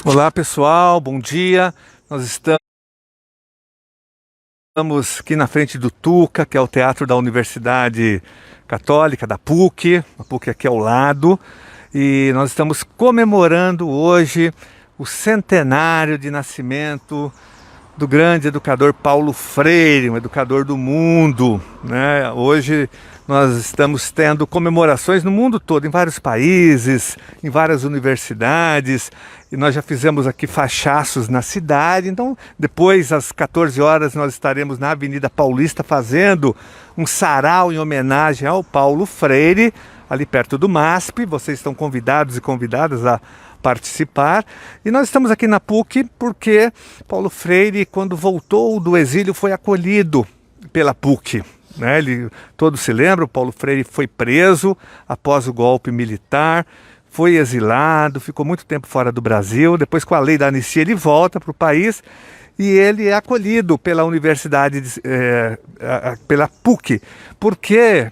Olá pessoal, bom dia. Nós estamos aqui na frente do Tuca, que é o Teatro da Universidade Católica, da PUC, a PUC aqui ao lado, e nós estamos comemorando hoje o centenário de nascimento do grande educador Paulo Freire, um educador do mundo, né? Hoje nós estamos tendo comemorações no mundo todo, em vários países, em várias universidades, e nós já fizemos aqui fachaços na cidade. Então depois, às 14 horas, nós estaremos na Avenida Paulista fazendo um sarau em homenagem ao Paulo Freire, ali perto do MASP. Vocês estão convidados e convidadas a participar. E nós estamos aqui na PUC porque Paulo Freire, quando voltou do exílio, foi acolhido pela PUC, né? Todos se lembram, Paulo Freire foi preso após o golpe militar, foi exilado, ficou muito tempo fora do Brasil. Depois, com a lei da anistia, ele volta para o país e ele é acolhido pela universidade, pela PUC, porque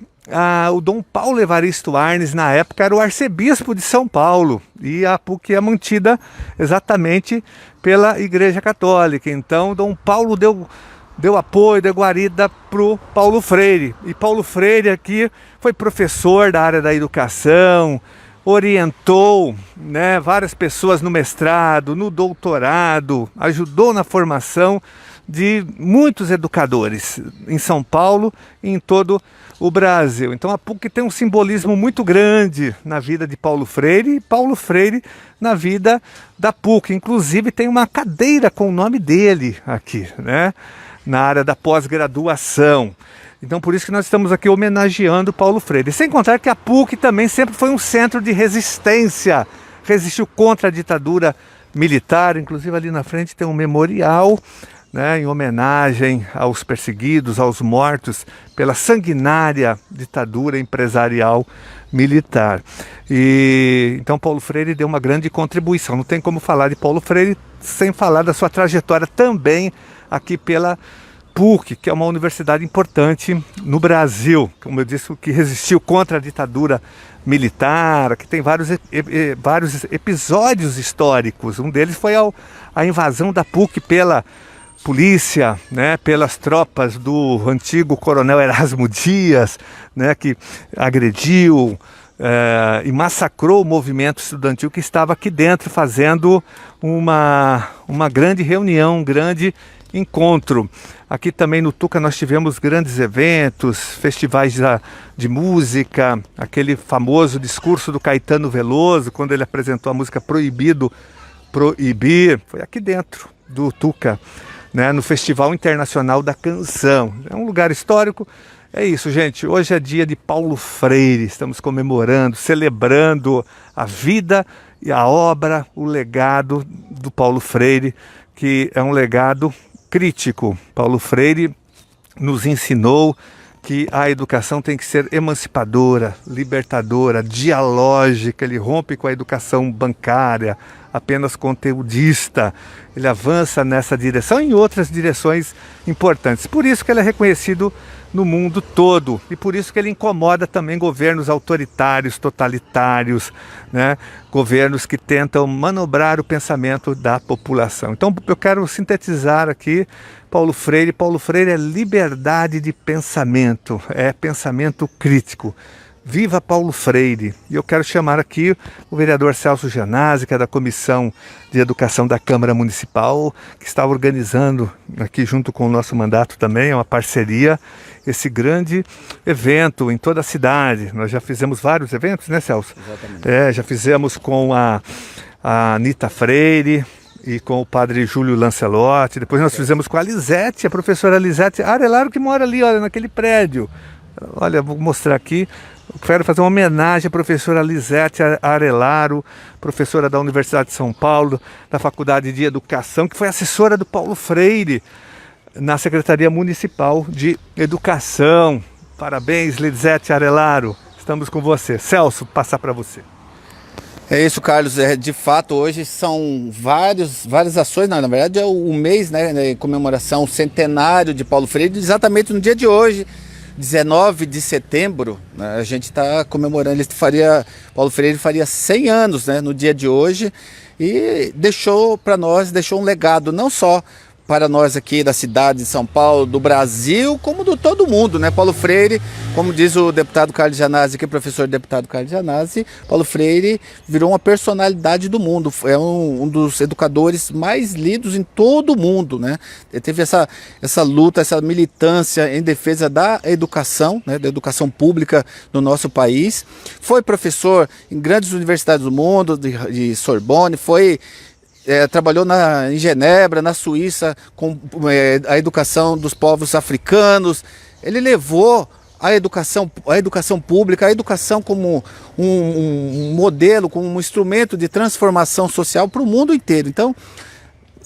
o Dom Paulo Evaristo Arnes, na época, era o arcebispo de São Paulo, e a PUC é mantida exatamente pela Igreja Católica. Então Dom Paulo deu apoio, deu guarida para o Paulo Freire. E Paulo Freire aqui foi professor da área da educação, orientou, né, várias pessoas no mestrado, no doutorado, ajudou na formação de muitos educadores em São Paulo e em todo o Brasil. Então a PUC tem um simbolismo muito grande na vida de Paulo Freire, e Paulo Freire na vida da PUC. Inclusive tem uma cadeira com o nome dele aqui, né, na área da pós-graduação. Então por isso que nós estamos aqui homenageando Paulo Freire. Sem contar que a PUC também sempre foi um centro de resistência, resistiu contra a ditadura militar. Inclusive ali na frente tem um memorial, né, em homenagem aos perseguidos, aos mortos pela sanguinária ditadura empresarial militar. E então Paulo Freire deu uma grande contribuição. Não tem como falar de Paulo Freire sem falar da sua trajetória também aqui pela PUC, que é uma universidade importante no Brasil, como eu disse, que resistiu contra a ditadura militar, que tem vários episódios históricos. Um deles foi a invasão da PUC pela polícia, né, pelas tropas do antigo coronel Erasmo Dias, né, que agrediu e massacrou o movimento estudantil que estava aqui dentro fazendo uma grande reunião, um grande encontro. Aqui também no Tuca nós tivemos grandes eventos, festivais de música, aquele famoso discurso do Caetano Veloso, quando ele apresentou a música Proibido Proibir, foi aqui dentro do Tuca, né, no Festival Internacional da Canção. É um lugar histórico. É isso, gente. Hoje é dia de Paulo Freire. Estamos comemorando, celebrando a vida e a obra, o legado do Paulo Freire, que é um legado crítico. Paulo Freire nos ensinou que a educação tem que ser emancipadora, libertadora, dialógica. Ele rompe com a educação bancária, apenas conteudista. Ele avança nessa direção e em outras direções importantes. Por isso que ele é reconhecido no mundo todo, e por isso que ele incomoda também governos autoritários, totalitários, né? Governos que tentam manobrar o pensamento da população. Então eu quero sintetizar aqui Paulo Freire. Paulo Freire é liberdade de pensamento, é pensamento crítico. Viva Paulo Freire! E eu quero chamar aqui o vereador Celso Janazzi, que é da Comissão de Educação da Câmara Municipal, que está organizando aqui junto com o nosso mandato também, é uma parceria, esse grande evento em toda a cidade. Nós já fizemos vários eventos, né, Celso? Exatamente. Já fizemos com a Anita Freire e com o padre Júlio Lancelotti. Depois nós fizemos com a Lisete, a professora Lisete Arelaro, que mora ali, olha, naquele prédio. Olha, vou mostrar aqui. Eu quero fazer uma homenagem à professora Lisete Arelaro, professora da Universidade de São Paulo, da Faculdade de Educação, que foi assessora do Paulo Freire na Secretaria Municipal de Educação. Parabéns, Lisete Arelaro. Estamos com você. Celso, passar para você. É isso, Carlos. De fato, hoje são várias ações. Na verdade, é o mês, né, de comemoração, o centenário de Paulo Freire, exatamente no dia de hoje. 19 de setembro, né, a gente está comemorando, Paulo Freire faria 100 anos, né, no dia de hoje, e deixou para nós, deixou um legado não só para nós aqui da cidade de São Paulo, do Brasil, como do todo mundo, né? Paulo Freire, como diz o deputado Carlos Gianazzi, que é professor deputado Carlos Gianazzi, Paulo Freire virou uma personalidade do mundo, é um dos educadores mais lidos em todo o mundo, né? Ele teve essa luta, essa militância em defesa da educação, né? Da educação pública no nosso país, foi professor em grandes universidades do mundo, de Sorbonne, trabalhou em Genebra, na Suíça, com a educação dos povos africanos. Ele levou a educação pública, a educação como um modelo, como um instrumento de transformação social para o mundo inteiro. Então,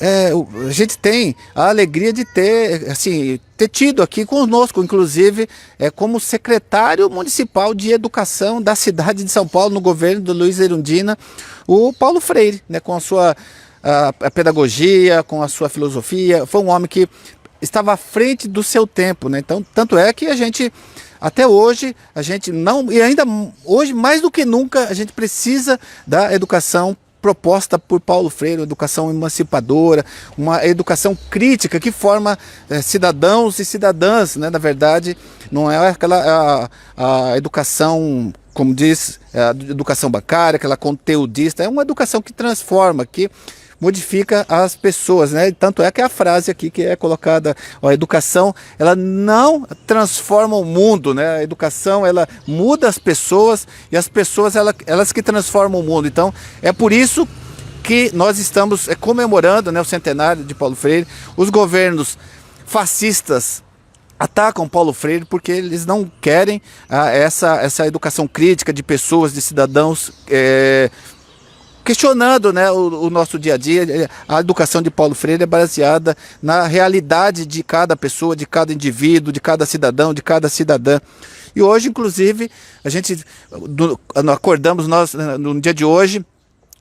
a gente tem a alegria de ter tido aqui conosco, inclusive, como secretário municipal de educação da cidade de São Paulo, no governo do Luiz Erundina, o Paulo Freire, né, com a sua a pedagogia, com a sua filosofia. Foi um homem que estava à frente do seu tempo, né? Então, tanto é que a gente, até hoje, e ainda hoje, mais do que nunca, a gente precisa da educação proposta por Paulo Freire, uma educação emancipadora, uma educação crítica que forma cidadãos e cidadãs, né? Na verdade, não é a educação, como diz, a educação bancária, aquela conteudista, é uma educação que transforma, que modifica as pessoas, né? Tanto é que a frase aqui que é colocada, a educação, ela não transforma o mundo, né? A educação, ela muda as pessoas, e as pessoas, elas que transformam o mundo. Então, é por isso que nós estamos comemorando, né, o centenário de Paulo Freire. Os governos fascistas atacam Paulo Freire porque eles não querem essa educação crítica de pessoas, de cidadãos, questionando, né, o nosso dia a dia. A educação de Paulo Freire é baseada na realidade de cada pessoa, de cada indivíduo, de cada cidadão, de cada cidadã. E hoje, inclusive, acordamos nós no dia de hoje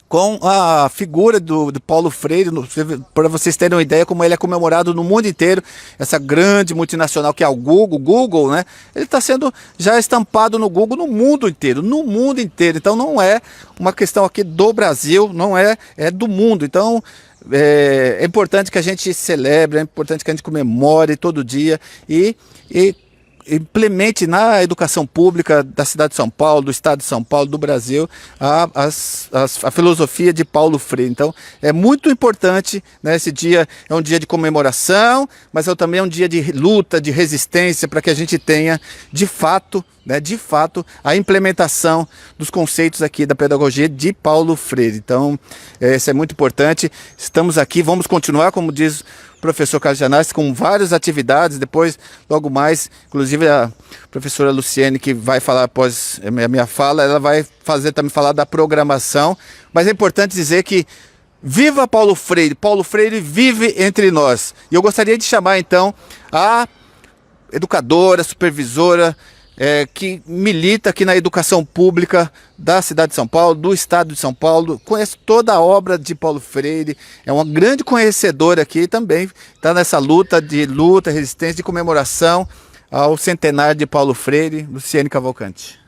com a figura do Paulo Freire, para vocês terem uma ideia como ele é comemorado no mundo inteiro. Essa grande multinacional que é o Google, né? Ele está sendo já estampado no Google no mundo inteiro, Então não é uma questão aqui do Brasil, não é do mundo. Então é importante que a gente celebre, é importante que a gente comemore todo dia e implemente na educação pública da cidade de São Paulo, do estado de São Paulo, do Brasil, a filosofia de Paulo Freire. Então, é muito importante, né? Esse dia é um dia de comemoração, mas também é um dia de luta, de resistência, para que a gente tenha, de fato, a implementação dos conceitos aqui da pedagogia de Paulo Freire. Então, isso é muito importante. Estamos aqui, vamos continuar, como diz o professor Carlos Gianazzi, com várias atividades. Depois, logo mais, inclusive a professora Luciene, que vai falar após a minha fala, ela vai também falar da programação. Mas é importante dizer que viva Paulo Freire! Paulo Freire vive entre nós. E eu gostaria de chamar, então, a educadora, supervisora, que milita aqui na educação pública da cidade de São Paulo, do estado de São Paulo, conhece toda a obra de Paulo Freire, é uma grande conhecedora aqui também, está nessa luta, resistência, de comemoração ao centenário de Paulo Freire. Luciene Cavalcante.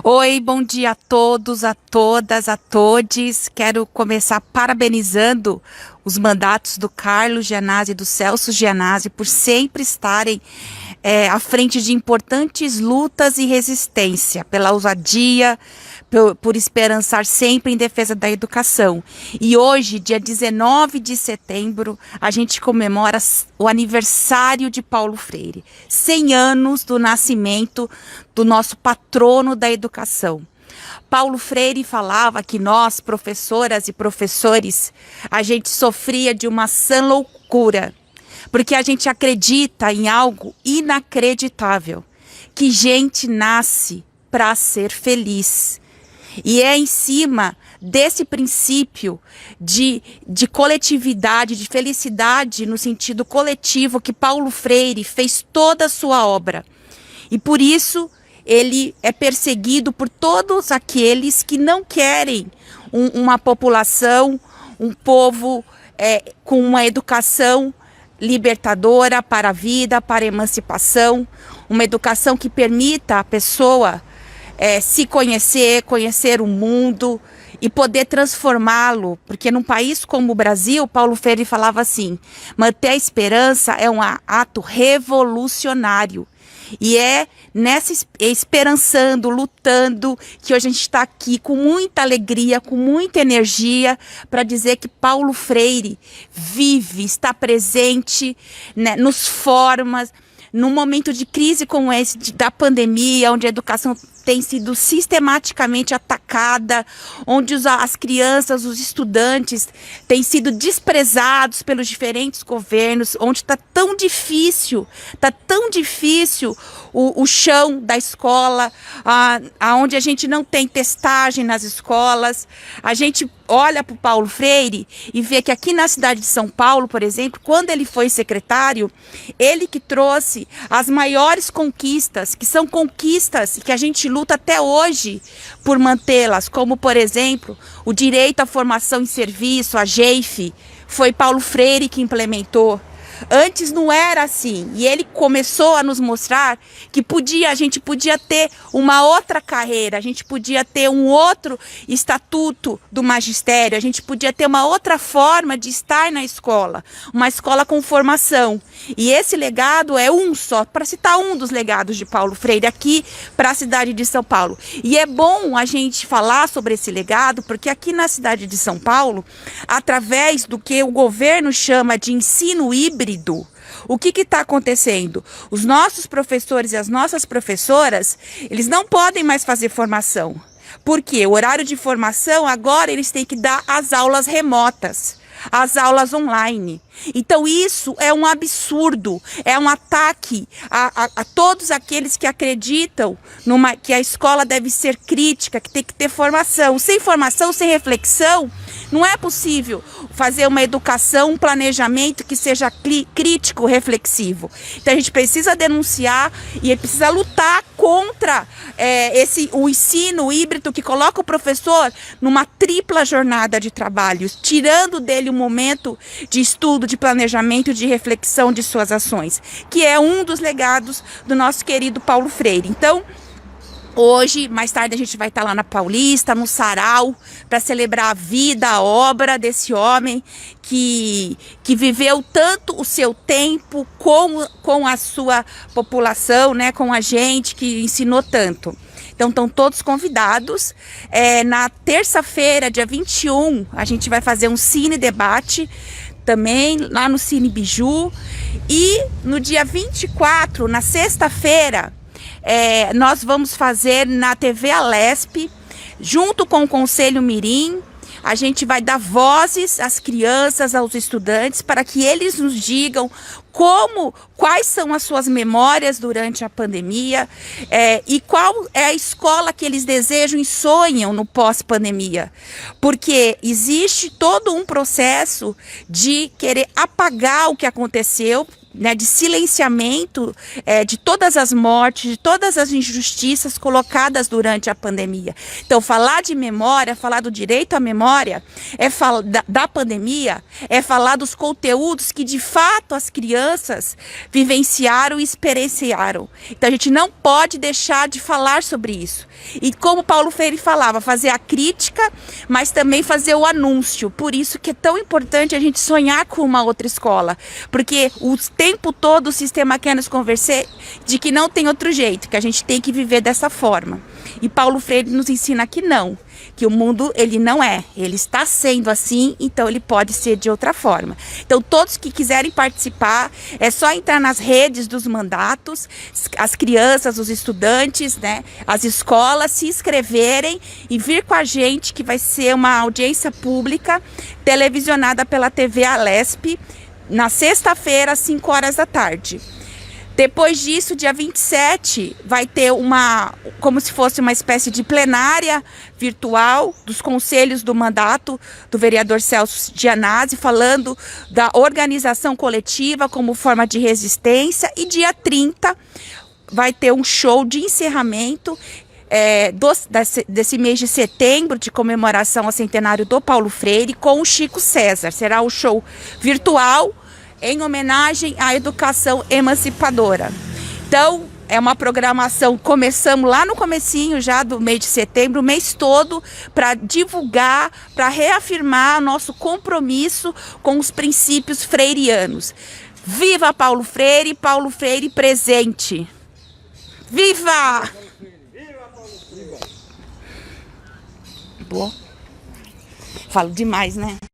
Oi, bom dia a todos, a todas, a todes. Quero começar parabenizando os mandatos do Carlos Gianazzi e do Celso Gianazzi por sempre estarem à frente de importantes lutas e resistência, pela ousadia, por esperançar sempre em defesa da educação. E hoje, dia 19 de setembro, a gente comemora o aniversário de Paulo Freire. 100 anos do nascimento do nosso patrono da educação. Paulo Freire falava que nós, professoras e professores, a gente sofria de uma sã loucura, porque a gente acredita em algo inacreditável, que gente nasce para ser feliz. E é em cima desse princípio de coletividade, de felicidade no sentido coletivo, que Paulo Freire fez toda a sua obra. E por isso ele é perseguido por todos aqueles que não querem uma população, um povo com uma educação libertadora para a vida, para a emancipação, uma educação que permita a pessoa se conhecer, conhecer o mundo e poder transformá-lo, porque num país como o Brasil, Paulo Freire falava assim, manter a esperança é um ato revolucionário. E é esperançando, lutando, que hoje a gente está aqui com muita alegria, com muita energia, para dizer que Paulo Freire vive, está presente, né, nos forma, num momento de crise como esse, da pandemia, onde a educação tem sido sistematicamente atacada, onde as crianças, os estudantes têm sido desprezados pelos diferentes governos, onde está tão difícil o chão da escola, onde a gente não tem testagem nas escolas. A gente olha para o Paulo Freire e vê que aqui na cidade de São Paulo, por exemplo, quando ele foi secretário, ele que trouxe as maiores conquistas, que são conquistas que a gente luta até hoje por mantê-las, como, por exemplo, o direito à formação em serviço, a GEIF, foi Paulo Freire que implementou. Antes não era assim, e ele começou a nos mostrar que a gente podia ter uma outra carreira, a gente podia ter um outro estatuto do magistério, a gente podia ter uma outra forma de estar na escola, uma escola com formação. E esse legado é um só, para citar um dos legados de Paulo Freire aqui para a cidade de São Paulo. E é bom a gente falar sobre esse legado, porque aqui na cidade de São Paulo, através do que o governo chama de ensino híbrido, o que está acontecendo? Os nossos professores e as nossas professoras, eles não podem mais fazer formação. Por quê? O horário de formação, agora eles têm que dar as aulas remotas, as aulas online. Então isso é um absurdo, é um ataque a todos aqueles que acreditam que a escola deve ser crítica, que tem que ter formação. Sem formação, sem reflexão, não é possível fazer uma educação, um planejamento que seja crítico, reflexivo. Então a gente precisa denunciar e precisa lutar contra o ensino híbrido que coloca o professor numa tripla jornada de trabalho, tirando dele um momento de estudo, de planejamento, de reflexão de suas ações, que é um dos legados do nosso querido Paulo Freire. Então, hoje, mais tarde, a gente vai estar lá na Paulista, no Sarau, para celebrar a vida, a obra desse homem que viveu tanto o seu tempo com a sua população, né, com a gente, que ensinou tanto. Então, estão todos convidados. Na terça-feira, dia 21, a gente vai fazer um cine debate também lá no Cine Biju. E no dia 24, na sexta-feira, nós vamos fazer na TV Alesp, junto com o Conselho Mirim. A gente vai dar vozes às crianças, aos estudantes, para que eles nos digam quais são as suas memórias durante a pandemia e qual é a escola que eles desejam e sonham no pós-pandemia. Porque existe todo um processo de querer apagar o que aconteceu, né, de silenciamento de todas as mortes, de todas as injustiças colocadas durante a pandemia. Então, falar de memória, falar do direito à memória, da pandemia, é falar dos conteúdos que de fato as crianças vivenciaram e experienciaram. Então, a gente não pode deixar de falar sobre isso. E como Paulo Freire falava, fazer a crítica, mas também fazer o anúncio. Por isso que é tão importante a gente sonhar com uma outra escola, porque o tempo todo o sistema quer nos convencer de que não tem outro jeito, que a gente tem que viver dessa forma. E Paulo Freire nos ensina que não, que o mundo ele não é, ele está sendo assim, então ele pode ser de outra forma. Então todos que quiserem participar, é só entrar nas redes dos mandatos, as crianças, os estudantes, né, as escolas se inscreverem e vir com a gente, que vai ser uma audiência pública televisionada pela TV Alesp, na sexta-feira, às 5 horas da tarde. Depois disso, dia 27, vai ter como se fosse uma espécie de plenária virtual dos conselhos do mandato do vereador Celso Gianazzi, falando da organização coletiva como forma de resistência. E dia 30 vai ter um show de encerramento desse mês de setembro, de comemoração ao centenário do Paulo Freire, com o Chico César. Será um show virtual, em homenagem à educação emancipadora. Então, é uma programação, começamos lá no comecinho já do mês de setembro, o mês todo, para divulgar, para reafirmar nosso compromisso com os princípios freirianos. Viva Paulo Freire presente! Viva! Boa. Falo demais, né?